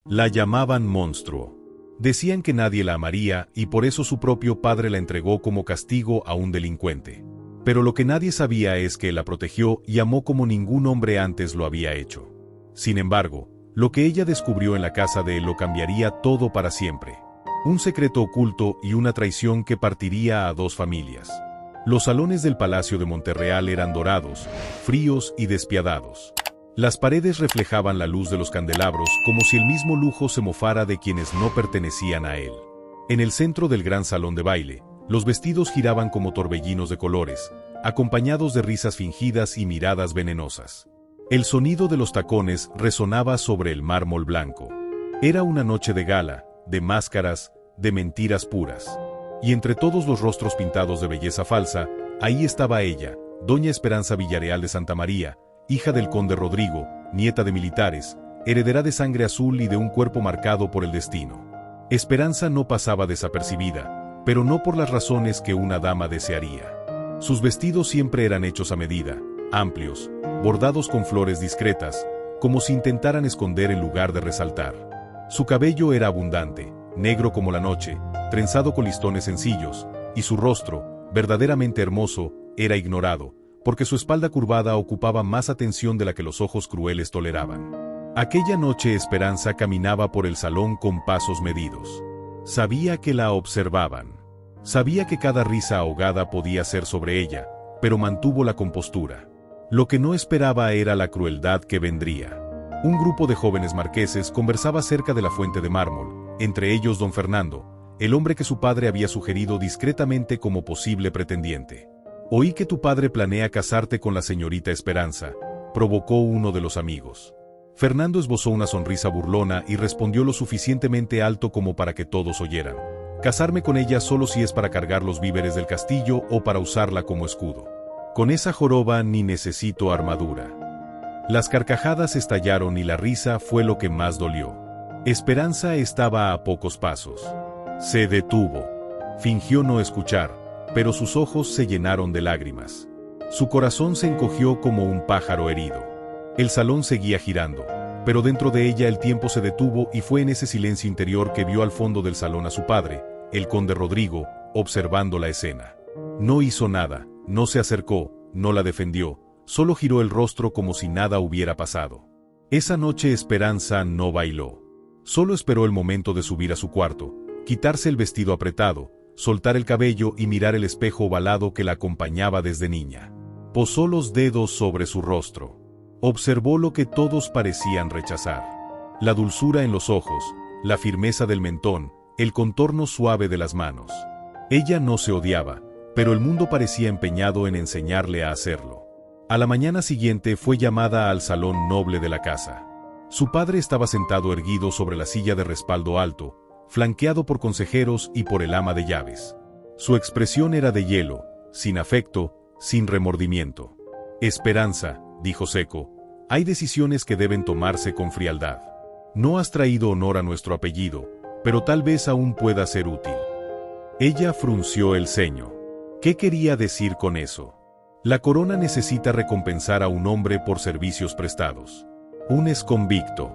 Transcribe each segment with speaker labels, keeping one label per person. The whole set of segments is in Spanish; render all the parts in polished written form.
Speaker 1: La llamaban monstruo. Decían que nadie la amaría y por eso su propio padre la entregó como castigo a un delincuente. Pero lo que nadie sabía es que la protegió y amó como ningún hombre antes lo había hecho. Sin embargo, lo que ella descubrió en la casa de él lo cambiaría todo para siempre. Un secreto oculto y una traición que partiría a dos familias. Los salones del Palacio de Monterreal eran dorados, fríos y despiadados. Las paredes reflejaban la luz de los candelabros como si el mismo lujo se mofara de quienes no pertenecían a él. En el centro del gran salón de baile, los vestidos giraban como torbellinos de colores, acompañados de risas fingidas y miradas venenosas. El sonido de los tacones resonaba sobre el mármol blanco. Era una noche de gala, de máscaras, de mentiras puras. Y entre todos los rostros pintados de belleza falsa, ahí estaba ella, doña Esperanza Villareal de Santa María, hija del conde Rodrigo, nieta de militares, heredera de sangre azul y de un cuerpo marcado por el destino. Esperanza no pasaba desapercibida, pero no por las razones que una dama desearía. Sus vestidos siempre eran hechos a medida, amplios, bordados con flores discretas, como si intentaran esconder en lugar de resaltar. Su cabello era abundante, negro como la noche, trenzado con listones sencillos, y su rostro, verdaderamente hermoso, era ignorado, porque su espalda curvada ocupaba más atención de la que los ojos crueles toleraban. Aquella noche Esperanza caminaba por el salón con pasos medidos. Sabía que la observaban. Sabía que cada risa ahogada podía ser sobre ella, pero mantuvo la compostura. Lo que no esperaba era la crueldad que vendría. Un grupo de jóvenes marqueses conversaba cerca de la fuente de mármol, entre ellos don Fernando, el hombre que su padre había sugerido discretamente como posible pretendiente. «Oí que tu padre planea casarte con la señorita Esperanza», provocó uno de los amigos. Fernando esbozó una sonrisa burlona y respondió lo suficientemente alto como para que todos oyeran. «Casarme con ella solo si es para cargar los víveres del castillo o para usarla como escudo. Con esa joroba ni necesito armadura». Las carcajadas estallaron y la risa fue lo que más dolió. Esperanza estaba a pocos pasos. Se detuvo. Fingió no escuchar, pero sus ojos se llenaron de lágrimas. Su corazón se encogió como un pájaro herido. El salón seguía girando, pero dentro de ella el tiempo se detuvo y fue en ese silencio interior que vio al fondo del salón a su padre, el conde Rodrigo, observando la escena. No hizo nada, no se acercó, no la defendió, solo giró el rostro como si nada hubiera pasado. Esa noche Esperanza no bailó. Solo esperó el momento de subir a su cuarto, quitarse el vestido apretado, soltar el cabello y mirar el espejo ovalado que la acompañaba desde niña. Posó los dedos sobre su rostro. Observó lo que todos parecían rechazar. La dulzura en los ojos, la firmeza del mentón, el contorno suave de las manos. Ella no se odiaba, pero el mundo parecía empeñado en enseñarle a hacerlo. A la mañana siguiente fue llamada al salón noble de la casa. Su padre estaba sentado erguido sobre la silla de respaldo alto, flanqueado por consejeros y por el ama de llaves. Su expresión era de hielo, sin afecto, sin remordimiento. «Esperanza», dijo seco, «hay decisiones que deben tomarse con frialdad. No has traído honor a nuestro apellido, pero tal vez aún pueda ser útil». Ella frunció el ceño. ¿Qué quería decir con eso? La corona necesita recompensar a un hombre por servicios prestados. Un exconvicto.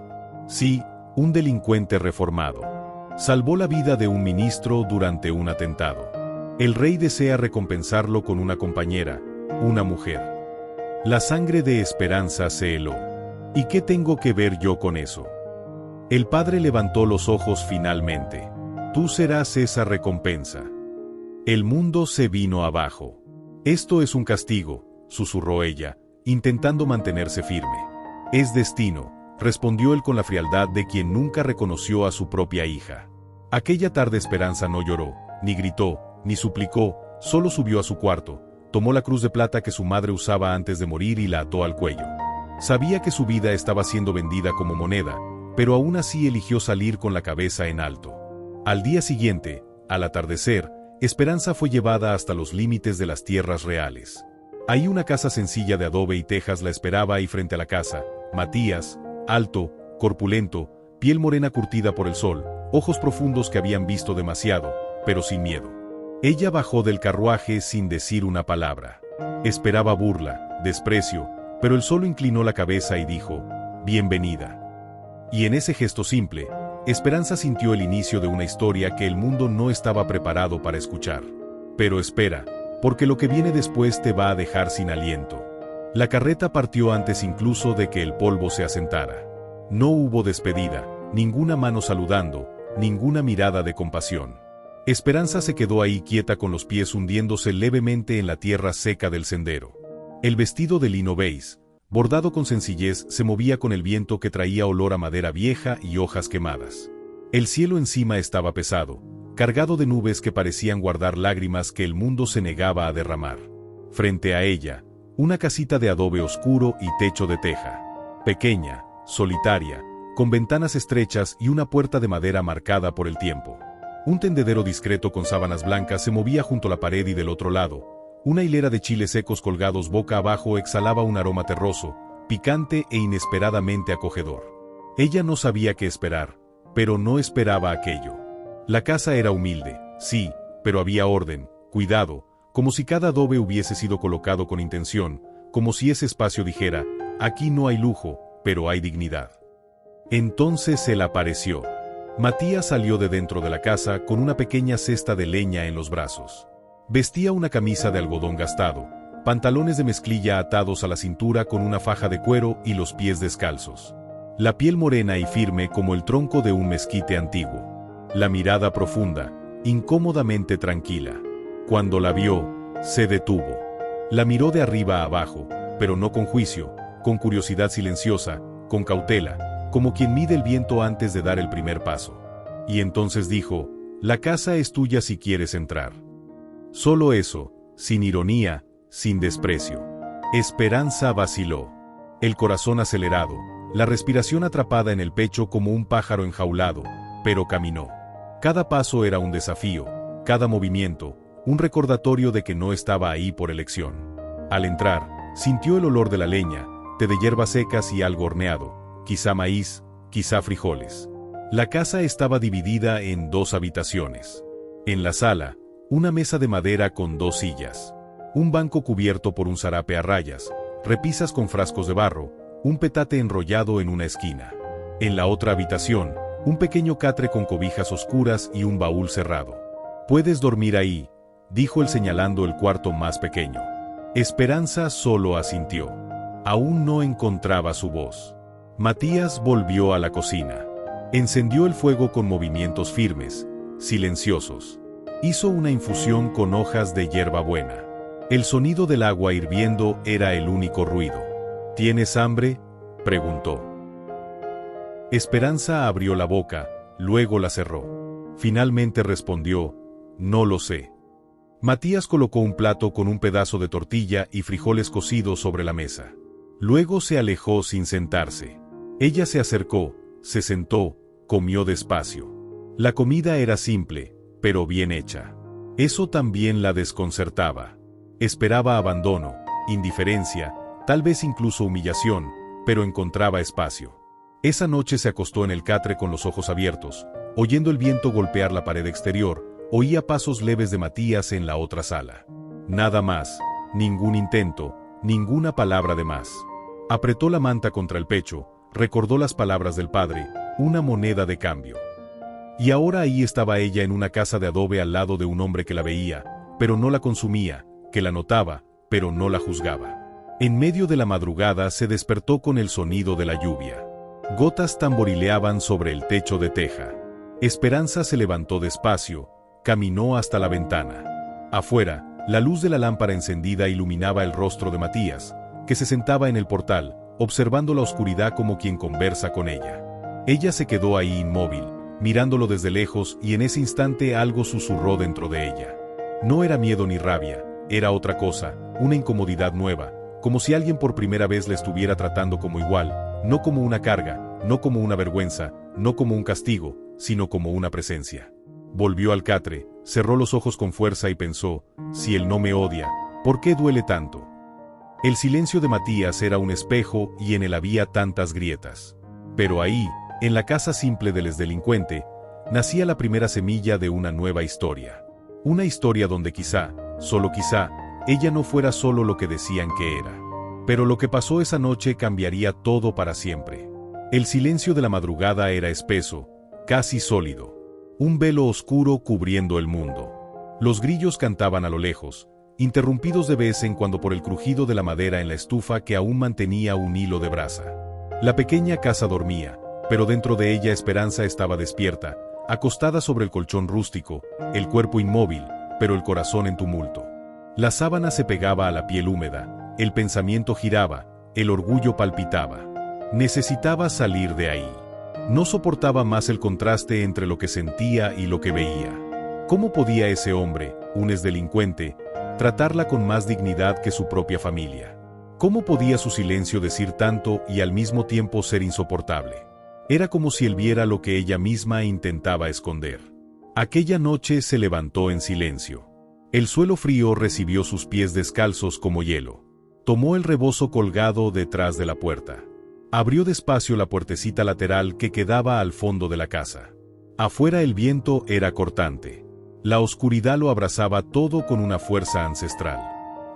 Speaker 1: Sí, un delincuente reformado. Salvó la vida de un ministro durante un atentado. El rey desea recompensarlo con una compañera, una mujer. La sangre de Esperanza se heló. ¿Y qué tengo que ver yo con eso? El padre levantó los ojos finalmente. Tú serás esa recompensa. El mundo se vino abajo. Esto es un castigo, susurró ella, intentando mantenerse firme. Es destino, respondió él con la frialdad de quien nunca reconoció a su propia hija. Aquella tarde Esperanza no lloró, ni gritó, ni suplicó, solo subió a su cuarto, tomó la cruz de plata que su madre usaba antes de morir y la ató al cuello. Sabía que su vida estaba siendo vendida como moneda, pero aún así eligió salir con la cabeza en alto. Al día siguiente, al atardecer, Esperanza fue llevada hasta los límites de las tierras reales. Ahí una casa sencilla de adobe y tejas la esperaba y frente a la casa, Matías, alto, corpulento, piel morena curtida por el sol, ojos profundos que habían visto demasiado, pero sin miedo. Ella bajó del carruaje sin decir una palabra. Esperaba burla, desprecio, pero él solo inclinó la cabeza y dijo, «Bienvenida». Y en ese gesto simple, Esperanza sintió el inicio de una historia que el mundo no estaba preparado para escuchar. Pero espera, porque lo que viene después te va a dejar sin aliento. La carreta partió antes incluso de que el polvo se asentara. No hubo despedida, ninguna mano saludando, ninguna mirada de compasión. Esperanza se quedó ahí quieta con los pies hundiéndose levemente en la tierra seca del sendero. El vestido de lino beige, bordado con sencillez, se movía con el viento que traía olor a madera vieja y hojas quemadas. El cielo encima estaba pesado, cargado de nubes que parecían guardar lágrimas que el mundo se negaba a derramar. Frente a ella, una casita de adobe oscuro y techo de teja. Pequeña, solitaria, con ventanas estrechas y una puerta de madera marcada por el tiempo. Un tendedero discreto con sábanas blancas se movía junto a la pared y del otro lado. Una hilera de chiles secos colgados boca abajo exhalaba un aroma terroso, picante e inesperadamente acogedor. Ella no sabía qué esperar, pero no esperaba aquello. La casa era humilde, sí, pero había orden, cuidado, como si cada adobe hubiese sido colocado con intención, como si ese espacio dijera, aquí no hay lujo, pero hay dignidad. Entonces él apareció. Matías salió de dentro de la casa con una pequeña cesta de leña en los brazos. Vestía una camisa de algodón gastado, pantalones de mezclilla atados a la cintura con una faja de cuero y los pies descalzos. La piel morena y firme como el tronco de un mezquite antiguo. La mirada profunda, incómodamente tranquila. Cuando la vio, se detuvo. La miró de arriba a abajo, pero no con juicio, con curiosidad silenciosa, con cautela, como quien mide el viento antes de dar el primer paso. Y entonces dijo, la casa es tuya si quieres entrar. Solo eso, sin ironía, sin desprecio. Esperanza vaciló. El corazón acelerado, la respiración atrapada en el pecho como un pájaro enjaulado, pero caminó. Cada paso era un desafío, cada movimiento, un recordatorio de que no estaba ahí por elección. Al entrar, sintió el olor de la leña, té de hierbas secas y algo horneado, quizá maíz, quizá frijoles. La casa estaba dividida en 2 habitaciones. En la sala, una mesa de madera con 2 sillas. Un banco cubierto por un zarape a rayas, repisas con frascos de barro, un petate enrollado en una esquina. En la otra habitación, un pequeño catre con cobijas oscuras y un baúl cerrado. «Puedes dormir ahí», dijo él señalando el cuarto más pequeño. Esperanza solo asintió. Aún no encontraba su voz. Matías volvió a la cocina. Encendió el fuego con movimientos firmes, silenciosos. Hizo una infusión con hojas de hierbabuena. El sonido del agua hirviendo era el único ruido. ¿Tienes hambre?, preguntó. Esperanza abrió la boca, luego la cerró. Finalmente respondió, no lo sé. Matías colocó un plato con un pedazo de tortilla y frijoles cocidos sobre la mesa. Luego se alejó sin sentarse. Ella se acercó, se sentó, comió despacio. La comida era simple, pero bien hecha. Eso también la desconcertaba. Esperaba abandono, indiferencia, tal vez incluso humillación, pero encontraba espacio. Esa noche se acostó en el catre con los ojos abiertos, oyendo el viento golpear la pared exterior, oía pasos leves de Matías en la otra sala. Nada más, ningún intento, ninguna palabra de más. Apretó la manta contra el pecho, recordó las palabras del padre, una moneda de cambio. Y ahora ahí estaba ella en una casa de adobe al lado de un hombre que la veía, pero no la consumía, que la notaba, pero no la juzgaba. En medio de la madrugada se despertó con el sonido de la lluvia. Gotas tamborileaban sobre el techo de teja. Esperanza se levantó despacio, caminó hasta la ventana. Afuera, la luz de la lámpara encendida iluminaba el rostro de Matías, que se sentaba en el portal, observando la oscuridad como quien conversa con ella. Ella se quedó ahí inmóvil, mirándolo desde lejos y en ese instante algo susurró dentro de ella. No era miedo ni rabia, era otra cosa, una incomodidad nueva, como si alguien por primera vez la estuviera tratando como igual, no como una carga, no como una vergüenza, no como un castigo, sino como una presencia. Volvió al catre, cerró los ojos con fuerza y pensó, si él no me odia, ¿por qué duele tanto? El silencio de Matías era un espejo y en él había tantas grietas. Pero ahí, en la casa simple del exdelincuente, nacía la primera semilla de una nueva historia. Una historia donde quizá, solo quizá, ella no fuera solo lo que decían que era. Pero lo que pasó esa noche cambiaría todo para siempre. El silencio de la madrugada era espeso, casi sólido. Un velo oscuro cubriendo el mundo. Los grillos cantaban a lo lejos, interrumpidos de vez en cuando por el crujido de la madera en la estufa que aún mantenía un hilo de brasa. La pequeña casa dormía, pero dentro de ella Esperanza estaba despierta, acostada sobre el colchón rústico, el cuerpo inmóvil, pero el corazón en tumulto. La sábana se pegaba a la piel húmeda, el pensamiento giraba, el orgullo palpitaba. Necesitaba salir de ahí. No soportaba más el contraste entre lo que sentía y lo que veía. ¿Cómo podía ese hombre, un exdelincuente, tratarla con más dignidad que su propia familia? ¿Cómo podía su silencio decir tanto y al mismo tiempo ser insoportable? Era como si él viera lo que ella misma intentaba esconder. Aquella noche se levantó en silencio. El suelo frío recibió sus pies descalzos como hielo. Tomó el rebozo colgado detrás de la puerta. Abrió despacio la puertecita lateral que quedaba al fondo de la casa. Afuera el viento era cortante. La oscuridad lo abrazaba todo con una fuerza ancestral.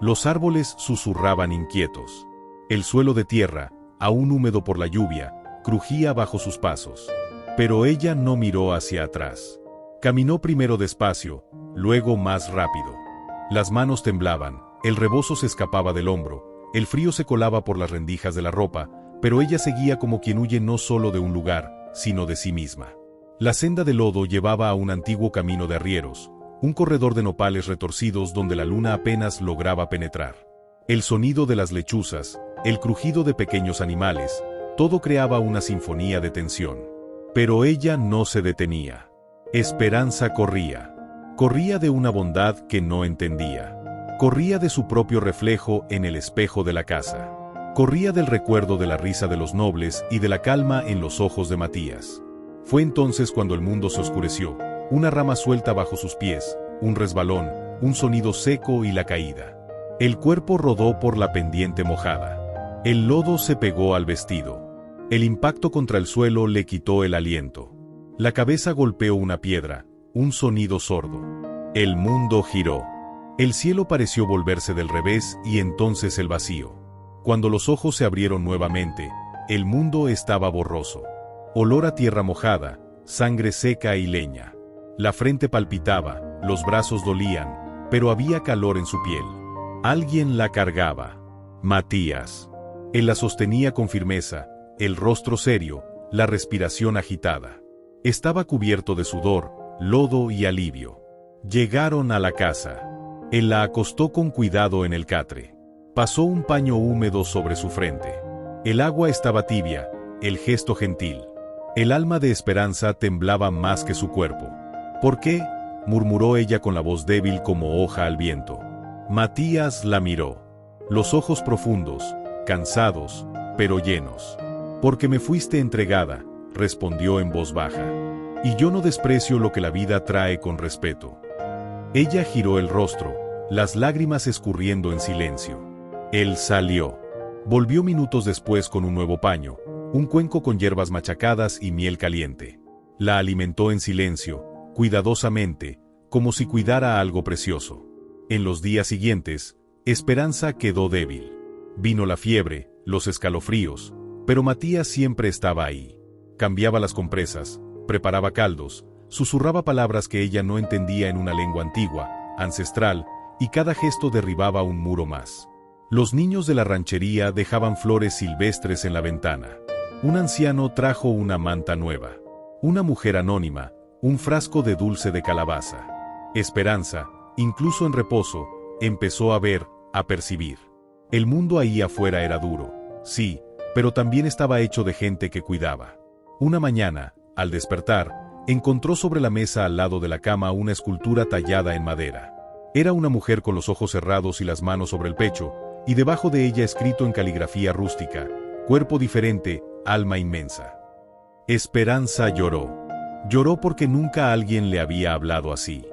Speaker 1: Los árboles susurraban inquietos. El suelo de tierra, aún húmedo por la lluvia, crujía bajo sus pasos. Pero ella no miró hacia atrás. Caminó primero despacio, luego más rápido. Las manos temblaban, el rebozo se escapaba del hombro, el frío se colaba por las rendijas de la ropa, pero ella seguía como quien huye no solo de un lugar, sino de sí misma. La senda de lodo llevaba a un antiguo camino de arrieros, un corredor de nopales retorcidos donde la luna apenas lograba penetrar. El sonido de las lechuzas, el crujido de pequeños animales, todo creaba una sinfonía de tensión. Pero ella no se detenía. Esperanza corría. Corría de una bondad que no entendía. Corría de su propio reflejo en el espejo de la casa. Corría del recuerdo de la risa de los nobles y de la calma en los ojos de Matías. Fue entonces cuando el mundo se oscureció, una rama suelta bajo sus pies, un resbalón, un sonido seco y la caída. El cuerpo rodó por la pendiente mojada. El lodo se pegó al vestido. El impacto contra el suelo le quitó el aliento. La cabeza golpeó una piedra, un sonido sordo. El mundo giró. El cielo pareció volverse del revés y entonces el vacío. Cuando los ojos se abrieron nuevamente, el mundo estaba borroso. Olor a tierra mojada, sangre seca y leña. La frente palpitaba, los brazos dolían, pero había calor en su piel. Alguien la cargaba. Matías. Él la sostenía con firmeza, el rostro serio, la respiración agitada. Estaba cubierto de sudor, lodo y alivio. Llegaron a la casa. Él la acostó con cuidado en el catre. Pasó un paño húmedo sobre su frente. El agua estaba tibia, el gesto gentil. El alma de Esperanza temblaba más que su cuerpo. ¿Por qué?, murmuró ella con la voz débil como hoja al viento. Matías la miró. Los ojos profundos, cansados, pero llenos. Porque me fuiste entregada, respondió en voz baja. Y yo no desprecio lo que la vida trae con respeto. Ella giró el rostro, las lágrimas escurriendo en silencio. Él salió. Volvió minutos después con un nuevo paño, un cuenco con hierbas machacadas y miel caliente. La alimentó en silencio, cuidadosamente, como si cuidara algo precioso. En los días siguientes, Esperanza quedó débil. Vino la fiebre, los escalofríos, pero Matías siempre estaba ahí. Cambiaba las compresas, preparaba caldos, susurraba palabras que ella no entendía en una lengua antigua, ancestral, y cada gesto derribaba un muro más. Los niños de la ranchería dejaban flores silvestres en la ventana. Un anciano trajo una manta nueva. Una mujer anónima, un frasco de dulce de calabaza. Esperanza, incluso en reposo, empezó a ver, a percibir. El mundo ahí afuera era duro, sí, pero también estaba hecho de gente que cuidaba. Una mañana, al despertar, encontró sobre la mesa al lado de la cama una escultura tallada en madera. Era una mujer con los ojos cerrados y las manos sobre el pecho, y debajo de ella escrito en caligrafía rústica: cuerpo diferente, alma inmensa. Esperanza lloró. Lloró porque nunca alguien le había hablado así.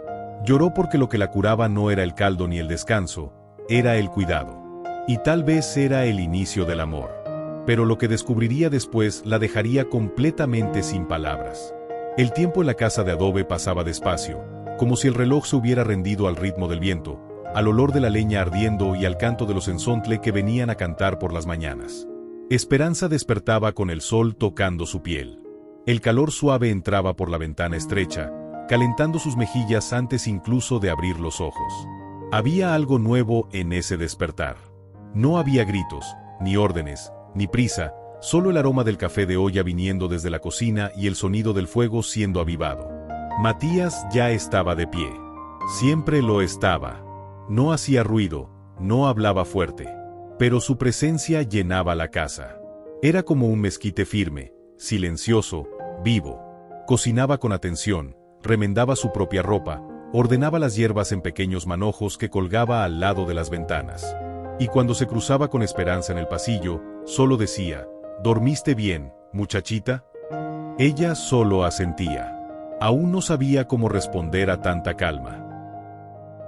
Speaker 1: Lloró porque lo que la curaba no era el caldo ni el descanso, era el cuidado. Y tal vez era el inicio del amor. Pero lo que descubriría después la dejaría completamente sin palabras. El tiempo en la casa de adobe pasaba despacio, como si el reloj se hubiera rendido al ritmo del viento, al olor de la leña ardiendo y al canto de los enzontle que venían a cantar por las mañanas. Esperanza despertaba con el sol tocando su piel. El calor suave entraba por la ventana estrecha, calentando sus mejillas antes incluso de abrir los ojos. Había algo nuevo en ese despertar. No había gritos, ni órdenes, ni prisa, solo el aroma del café de olla viniendo desde la cocina y el sonido del fuego siendo avivado. Matías ya estaba de pie. Siempre lo estaba. No hacía ruido, no hablaba fuerte, pero su presencia llenaba la casa. Era como un mezquite firme, silencioso, vivo. Cocinaba con atención, remendaba su propia ropa, ordenaba las hierbas en pequeños manojos que colgaba al lado de las ventanas. Y cuando se cruzaba con Esperanza en el pasillo, solo decía, ¿dormiste bien, muchachita? Ella solo asentía. Aún no sabía cómo responder a tanta calma.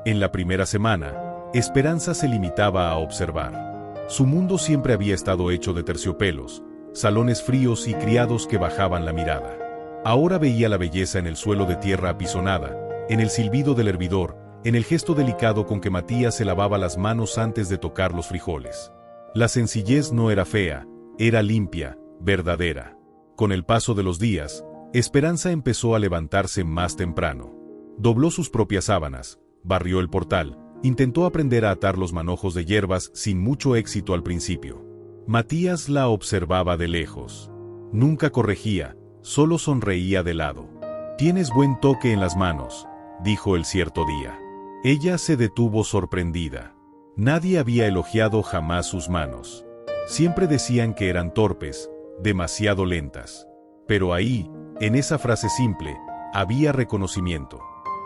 Speaker 1: En la primera semana, Esperanza se limitaba a observar. Su mundo siempre había estado hecho de terciopelos, salones fríos y criados que bajaban la mirada. Ahora veía la belleza en el suelo de tierra apisonada, en el silbido del hervidor, en el gesto delicado con que Matías se lavaba las manos antes de tocar los frijoles. La sencillez no era fea, era limpia, verdadera. Con el paso de los días, Esperanza empezó a levantarse más temprano. Dobló sus propias sábanas, barrió el portal, intentó aprender a atar los manojos de hierbas sin mucho éxito al principio. Matías la observaba de lejos. Nunca corregía, solo sonreía de lado. «Tienes buen toque en las manos», dijo él cierto día. Ella se detuvo sorprendida. Nadie había elogiado jamás sus manos. Siempre decían que eran torpes, demasiado lentas. Pero ahí, en esa frase simple, había reconocimiento.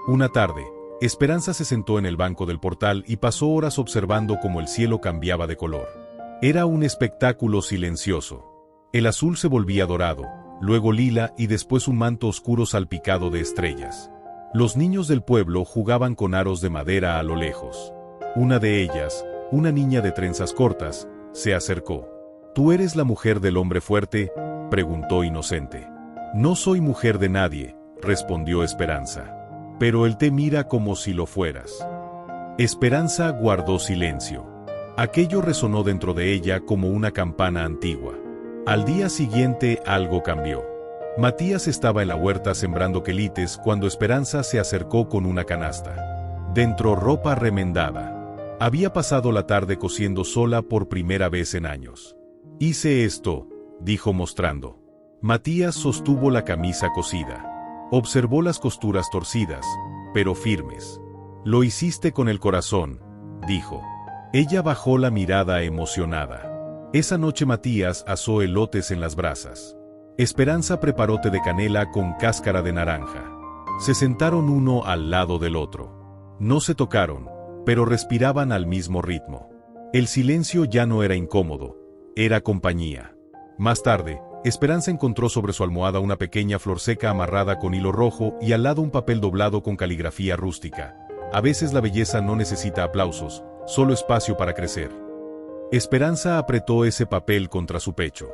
Speaker 1: Una tarde, Esperanza se sentó en el banco del portal y pasó horas observando cómo el cielo cambiaba de color. Era un espectáculo silencioso. El azul se volvía dorado, luego lila y después un manto oscuro salpicado de estrellas. Los niños del pueblo jugaban con aros de madera a lo lejos. Una de ellas, una niña de trenzas cortas, se acercó. «¿Tú eres la mujer del hombre fuerte?», preguntó inocente. «No soy mujer de nadie», respondió Esperanza. «Pero él te mira como si lo fueras». Esperanza guardó silencio. Aquello resonó dentro de ella como una campana antigua. Al día siguiente algo cambió. Matías estaba en la huerta sembrando quelites cuando Esperanza se acercó con una canasta. Dentro ropa remendada. Había pasado la tarde cosiendo sola por primera vez en años. «Hice esto», dijo mostrando. Matías sostuvo la camisa cosida. Observó las costuras torcidas, pero firmes. «Lo hiciste con el corazón», dijo. Ella bajó la mirada emocionada. Esa noche Matías asó elotes en las brasas. Esperanza preparó té de canela con cáscara de naranja. Se sentaron uno al lado del otro. No se tocaron, pero respiraban al mismo ritmo. El silencio ya no era incómodo, era compañía. Más tarde, Esperanza encontró sobre su almohada una pequeña flor seca amarrada con hilo rojo y al lado un papel doblado con caligrafía rústica. A veces la belleza no necesita aplausos, solo espacio para crecer. Esperanza apretó ese papel contra su pecho.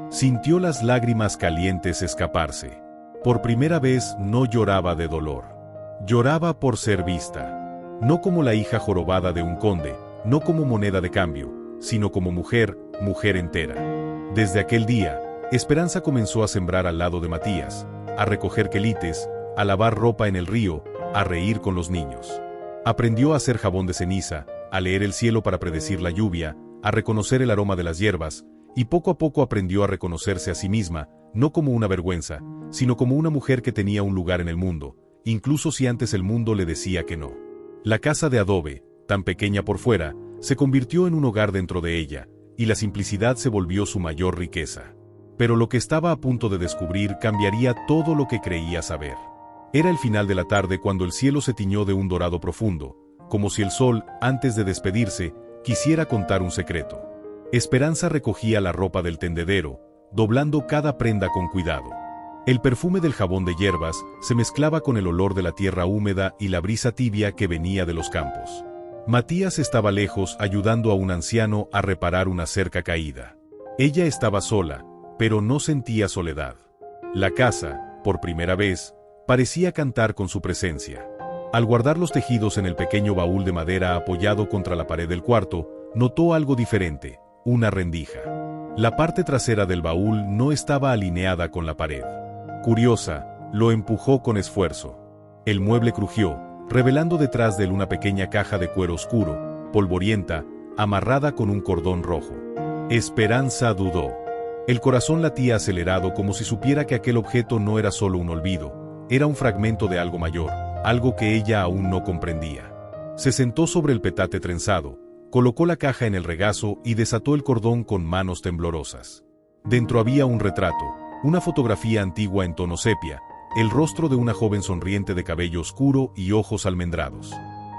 Speaker 1: Sintió las lágrimas calientes escaparse. Por primera vez no lloraba de dolor. Lloraba por ser vista. No como la hija jorobada de un conde, no como moneda de cambio, sino como mujer, mujer entera. Desde aquel día, Esperanza comenzó a sembrar al lado de Matías, a recoger quelites, a lavar ropa en el río, a reír con los niños. Aprendió a hacer jabón de ceniza, a leer el cielo para predecir la lluvia, a reconocer el aroma de las hierbas, y poco a poco aprendió a reconocerse a sí misma, no como una vergüenza, sino como una mujer que tenía un lugar en el mundo, incluso si antes el mundo le decía que no. La casa de adobe, tan pequeña por fuera, se convirtió en un hogar dentro de ella, y la simplicidad se volvió su mayor riqueza. Pero lo que estaba a punto de descubrir cambiaría todo lo que creía saber. Era el final de la tarde cuando el cielo se tiñó de un dorado profundo, como si el sol, antes de despedirse, quisiera contar un secreto. Esperanza recogía la ropa del tendedero, doblando cada prenda con cuidado. El perfume del jabón de hierbas se mezclaba con el olor de la tierra húmeda y la brisa tibia que venía de los campos. Matías estaba lejos ayudando a un anciano a reparar una cerca caída. Ella estaba sola, pero no sentía soledad. La casa, por primera vez, parecía cantar con su presencia. Al guardar los tejidos en el pequeño baúl de madera apoyado contra la pared del cuarto, notó algo diferente, una rendija. La parte trasera del baúl no estaba alineada con la pared. Curiosa, lo empujó con esfuerzo. El mueble crujió, revelando detrás de él una pequeña caja de cuero oscuro, polvorienta, amarrada con un cordón rojo. Esperanza dudó. El corazón latía acelerado como si supiera que aquel objeto no era solo un olvido, era un fragmento de algo mayor, algo que ella aún no comprendía. Se sentó sobre el petate trenzado, colocó la caja en el regazo y desató el cordón con manos temblorosas. Dentro había un retrato, una fotografía antigua en tono sepia, el rostro de una joven sonriente de cabello oscuro y ojos almendrados.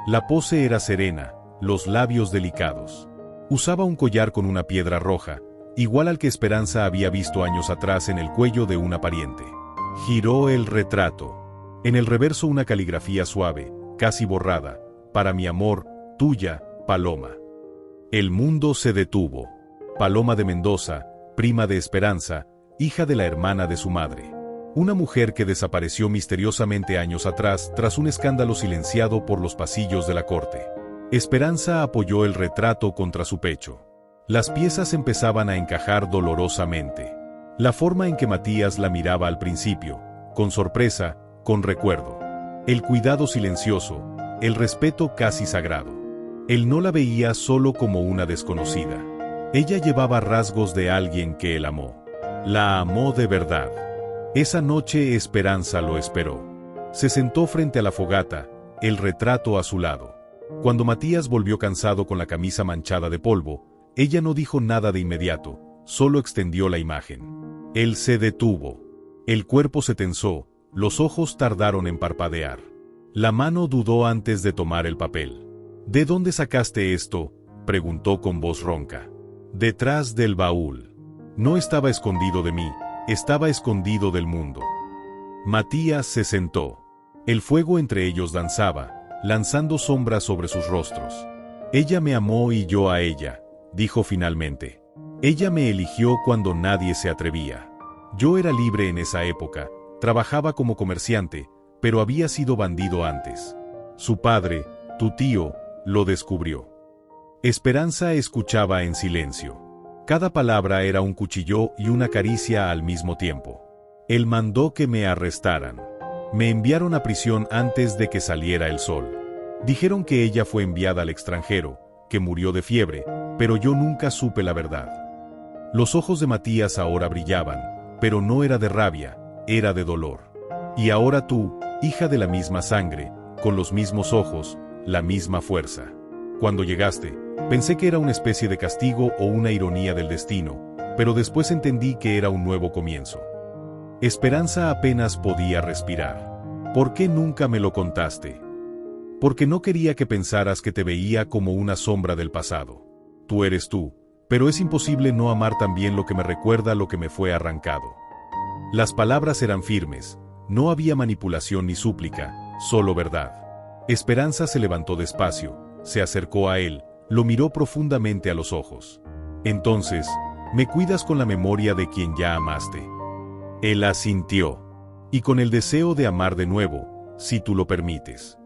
Speaker 1: La pose era serena, los labios delicados. Usaba un collar con una piedra roja, igual al que Esperanza había visto años atrás en el cuello de una pariente. Giró el retrato. En el reverso una caligrafía suave, casi borrada: para mi amor, tuya, Paloma. El mundo se detuvo. Paloma de Mendoza, prima de Esperanza, hija de la hermana de su madre. Una mujer que desapareció misteriosamente años atrás tras un escándalo silenciado por los pasillos de la corte. Esperanza apoyó el retrato contra su pecho. Las piezas empezaban a encajar dolorosamente. La forma en que Matías la miraba al principio, con sorpresa, con recuerdo. El cuidado silencioso, el respeto casi sagrado. Él no la veía solo como una desconocida. Ella llevaba rasgos de alguien que él amó. La amó de verdad. Esa noche Esperanza lo esperó. Se sentó frente a la fogata, el retrato a su lado. Cuando Matías volvió cansado con la camisa manchada de polvo, ella no dijo nada de inmediato, solo extendió la imagen. Él se detuvo. El cuerpo se tensó, los ojos tardaron en parpadear. La mano dudó antes de tomar el papel. ¿De dónde sacaste esto?, preguntó con voz ronca. Detrás del baúl. No estaba escondido de mí, estaba escondido del mundo. Matías se sentó. El fuego entre ellos danzaba, lanzando sombras sobre sus rostros. Ella me amó y yo a ella, dijo finalmente. Ella me eligió cuando nadie se atrevía. Yo era libre en esa época, trabajaba como comerciante, pero había sido bandido antes. Su padre, tu tío, lo descubrió. Esperanza escuchaba en silencio. Cada palabra era un cuchillo y una caricia al mismo tiempo. Él mandó que me arrestaran. Me enviaron a prisión antes de que saliera el sol. Dijeron que ella fue enviada al extranjero, que murió de fiebre, pero yo nunca supe la verdad. Los ojos de Matías ahora brillaban, pero no era de rabia, era de dolor. Y ahora tú, hija de la misma sangre, con los mismos ojos, la misma fuerza. Cuando llegaste, pensé que era una especie de castigo o una ironía del destino, pero después entendí que era un nuevo comienzo. Esperanza apenas podía respirar. ¿Por qué nunca me lo contaste? Porque no quería que pensaras que te veía como una sombra del pasado. Tú eres tú, pero es imposible no amar también lo que me recuerda lo que me fue arrancado. Las palabras eran firmes, no había manipulación ni súplica, solo verdad. Esperanza se levantó despacio, se acercó a él, lo miró profundamente a los ojos. Entonces, ¿me cuidas con la memoria de quien ya amaste? Él asintió. Y con el deseo de amar de nuevo, si tú lo permites.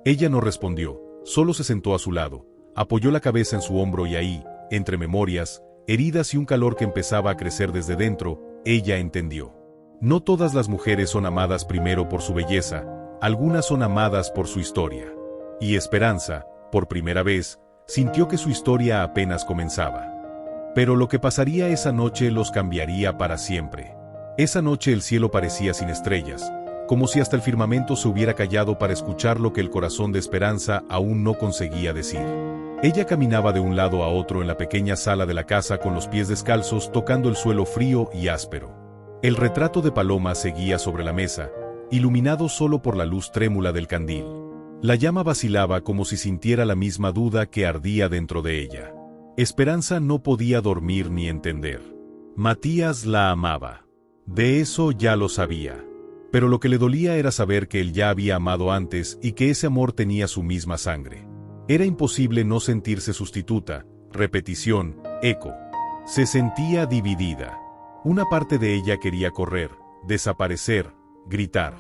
Speaker 1: Ella no respondió, solo se sentó a su lado, apoyó la cabeza en su hombro y ahí, entre memorias, heridas y un calor que empezaba a crecer desde dentro, ella entendió. No todas las mujeres son amadas primero por su belleza, algunas son amadas por su historia. Y Esperanza, por primera vez, sintió que su historia apenas comenzaba. Pero lo que pasaría esa noche los cambiaría para siempre. Esa noche el cielo parecía sin estrellas, como si hasta el firmamento se hubiera callado para escuchar lo que el corazón de Esperanza aún no conseguía decir. Ella caminaba de un lado a otro en la pequeña sala de la casa con los pies descalzos tocando el suelo frío y áspero. El retrato de Paloma seguía sobre la mesa, iluminado solo por la luz trémula del candil. La llama vacilaba como si sintiera la misma duda que ardía dentro de ella. Esperanza no podía dormir ni entender. Matías la amaba. De eso ya lo sabía. Pero lo que le dolía era saber que él ya había amado antes y que ese amor tenía su misma sangre. Era imposible no sentirse sustituta, repetición, eco. Se sentía dividida. Una parte de ella quería correr, desaparecer, gritar.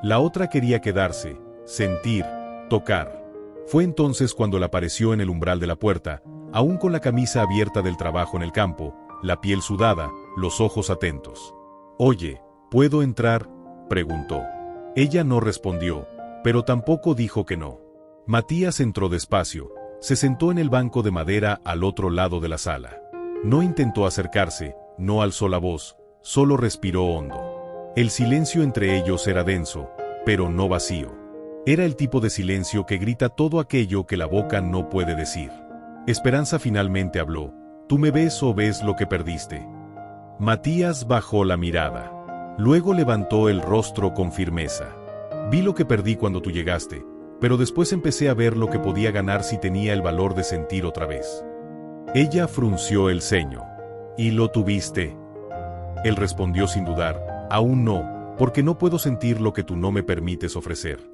Speaker 1: La otra quería quedarse, sentir, tocar. Fue entonces cuando le apareció en el umbral de la puerta, aún con la camisa abierta del trabajo en el campo, la piel sudada, los ojos atentos. Oye, ¿Puedo entrar?, preguntó. Ella no respondió, pero tampoco dijo que no. Matías entró despacio, se sentó en el banco de madera al otro lado de la sala. No intentó acercarse, no alzó la voz, solo respiró hondo. El silencio entre ellos era denso, pero no vacío. Era el tipo de silencio que grita todo aquello que la boca no puede decir. Esperanza finalmente habló. ¿Tú me ves o ves lo que perdiste? Matías bajó la mirada. Luego levantó el rostro con firmeza. Vi lo que perdí cuando tú llegaste, pero después empecé a ver lo que podía ganar si tenía el valor de sentir otra vez. Ella frunció el ceño. ¿Y lo tuviste? Él respondió sin dudar. Aún no, porque no puedo sentir lo que tú no me permites ofrecer.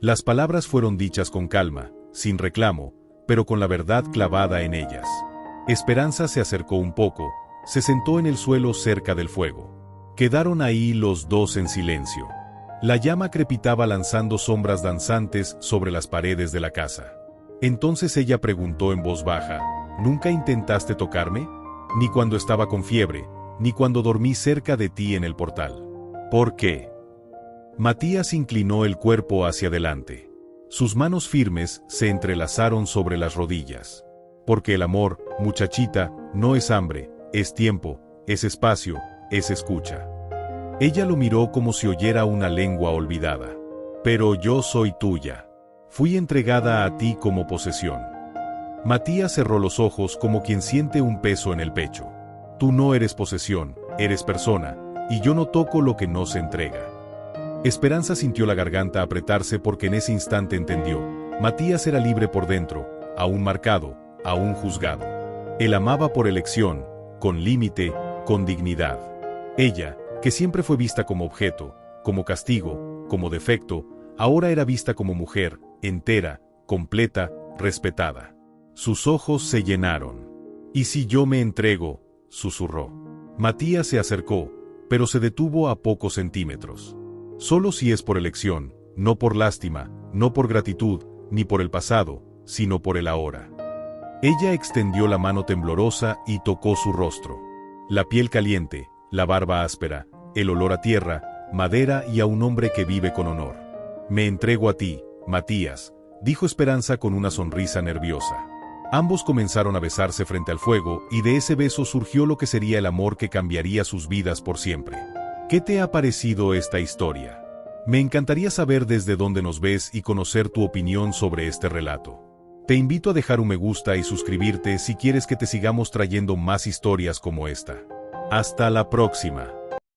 Speaker 1: Las palabras fueron dichas con calma, sin reclamo, pero con la verdad clavada en ellas. Esperanza se acercó un poco, se sentó en el suelo cerca del fuego. Quedaron ahí los dos en silencio. La llama crepitaba lanzando sombras danzantes sobre las paredes de la casa. Entonces ella preguntó en voz baja, ¿nunca intentaste tocarme? Ni cuando estaba con fiebre, ni cuando dormí cerca de ti en el portal. ¿Por qué? Matías inclinó el cuerpo hacia adelante. Sus manos firmes se entrelazaron sobre las rodillas. Porque el amor, muchachita, no es hambre, es tiempo, es espacio, es escucha. Ella lo miró como si oyera una lengua olvidada. Pero yo soy tuya. Fui entregada a ti como posesión. Matías cerró los ojos como quien siente un peso en el pecho. Tú no eres posesión, eres persona, y yo no toco lo que no se entrega. Esperanza sintió la garganta apretarse porque en ese instante entendió. Matías era libre por dentro, aún marcado, aún juzgado. Él amaba por elección, con límite, con dignidad. Ella, que siempre fue vista como objeto, como castigo, como defecto, ahora era vista como mujer, entera, completa, respetada. Sus ojos se llenaron. ¿Y si yo me entrego?, susurró. Matías se acercó, pero se detuvo a pocos centímetros. Solo si es por elección, no por lástima, no por gratitud, ni por el pasado, sino por el ahora. Ella extendió la mano temblorosa y tocó su rostro. La piel caliente, la barba áspera, el olor a tierra, madera y a un hombre que vive con honor. Me entrego a ti, Matías, dijo Esperanza con una sonrisa nerviosa. Ambos comenzaron a besarse frente al fuego y de ese beso surgió lo que sería el amor que cambiaría sus vidas por siempre. ¿Qué te ha parecido esta historia? Me encantaría saber desde dónde nos ves y conocer tu opinión sobre este relato. Te invito a dejar un me gusta y suscribirte si quieres que te sigamos trayendo más historias como esta. Hasta la próxima.